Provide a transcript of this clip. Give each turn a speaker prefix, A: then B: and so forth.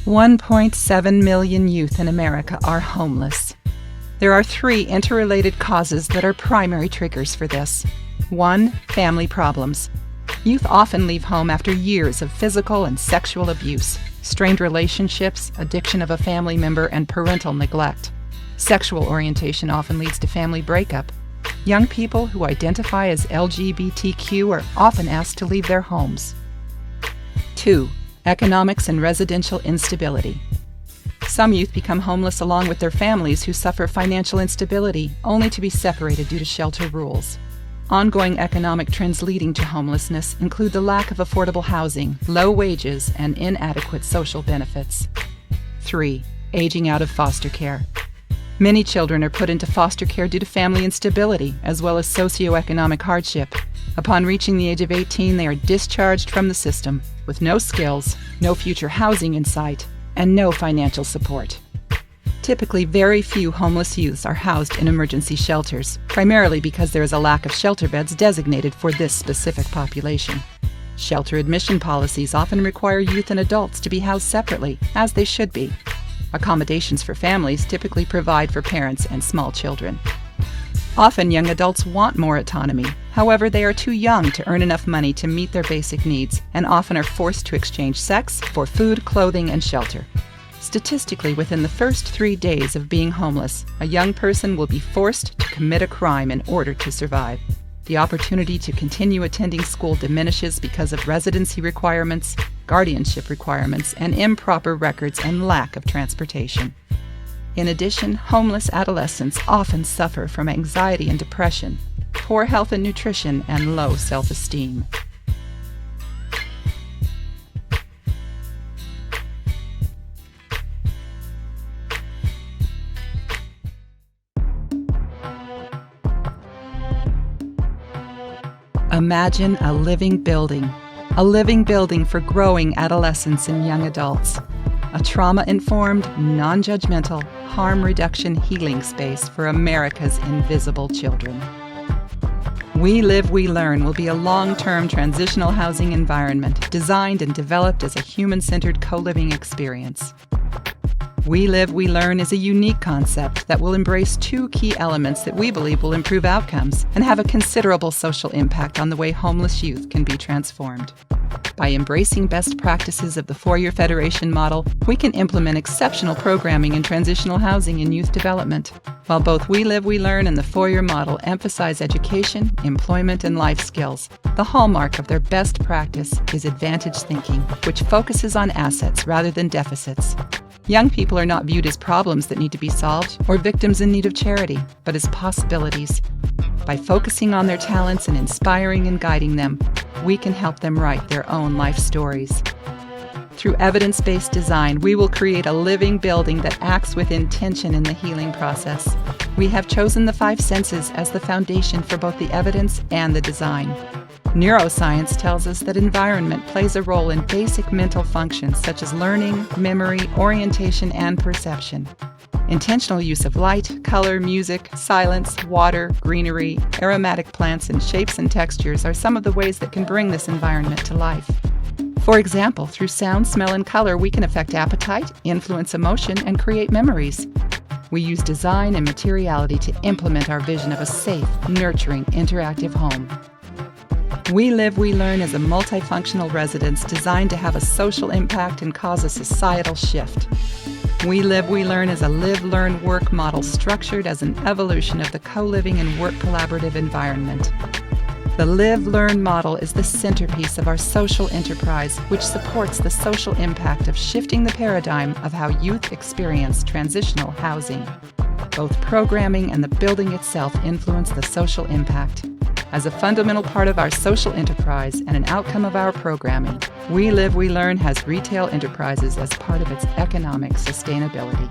A: 1.7 million youth in America are homeless. There are 3 interrelated causes that are primary triggers for this. 1. Family problems. Youth often leave home after years of physical and sexual abuse, strained relationships, addiction of a family member, and parental neglect. Sexual orientation often leads to family breakup. Young people who identify as LGBTQ are often asked to leave their homes. 2. Economics and residential instability. Some youth become homeless along with their families who suffer financial instability, only to be separated due to shelter rules. Ongoing economic trends leading to homelessness include the lack of affordable housing, low wages, and inadequate social benefits. 3. Aging out of foster care. Many children are put into foster care due to family instability, as well as socioeconomic hardship. Upon reaching the age of 18, they are discharged from the system, with no skills, no future housing in sight, and no financial support. Typically, very few homeless youths are housed in emergency shelters, primarily because there is a lack of shelter beds designated for this specific population. Shelter admission policies often require youth and adults to be housed separately, as they should be. Accommodations for families typically provide for parents and small children. Often, young adults want more autonomy. However, they are too young to earn enough money to meet their basic needs and often are forced to exchange sex for food, clothing, and shelter. Statistically, within the first 3 days of being homeless, a young person will be forced to commit a crime in order to survive. The opportunity to continue attending school diminishes because of residency requirements, guardianship requirements, and improper records and lack of transportation. In addition, homeless adolescents often suffer from anxiety and depression, poor health and nutrition, and low self-esteem. Imagine a living building for growing adolescents and young adults. A trauma-informed, non-judgmental, harm reduction healing space for America's invisible children. We Live, We Learn will be a long-term transitional housing environment designed and developed as a human-centered co-living experience. We Live, We Learn is a unique concept that will embrace 2 key elements that we believe will improve outcomes and have a considerable social impact on the way homeless youth can be transformed. By embracing best practices of the 4-year Federation model, we can implement exceptional programming in transitional housing and youth development. While both We Live, We Learn and the 4-year model emphasize education, employment, and life skills, the hallmark of their best practice is advantage thinking, which focuses on assets rather than deficits. Young people are not viewed as problems that need to be solved or victims in need of charity, but as possibilities. By focusing on their talents and inspiring and guiding them, we can help them write their own life stories. Through evidence-based design, we will create a living building that acts with intention in the healing process. We have chosen the 5 senses as the foundation for both the evidence and the design. Neuroscience tells us that environment plays a role in basic mental functions such as learning, memory, orientation, and perception. Intentional use of light, color, music, silence, water, greenery, aromatic plants, and shapes and textures are some of the ways that can bring this environment to life. For example, through sound, smell, and color, we can affect appetite, influence emotion, and create memories. We use design and materiality to implement our vision of a safe, nurturing, interactive home. We Live, We Learn is a multifunctional residence designed to have a social impact and cause a societal shift. We Live, We Learn is a live, learn, work model structured as an evolution of the co-living and work collaborative environment. The Live, Learn model is the centerpiece of our social enterprise, which supports the social impact of shifting the paradigm of how youth experience transitional housing. Both programming and the building itself influence the social impact. As a fundamental part of our social enterprise and an outcome of our programming, We Live, We Learn has retail enterprises as part of its economic sustainability.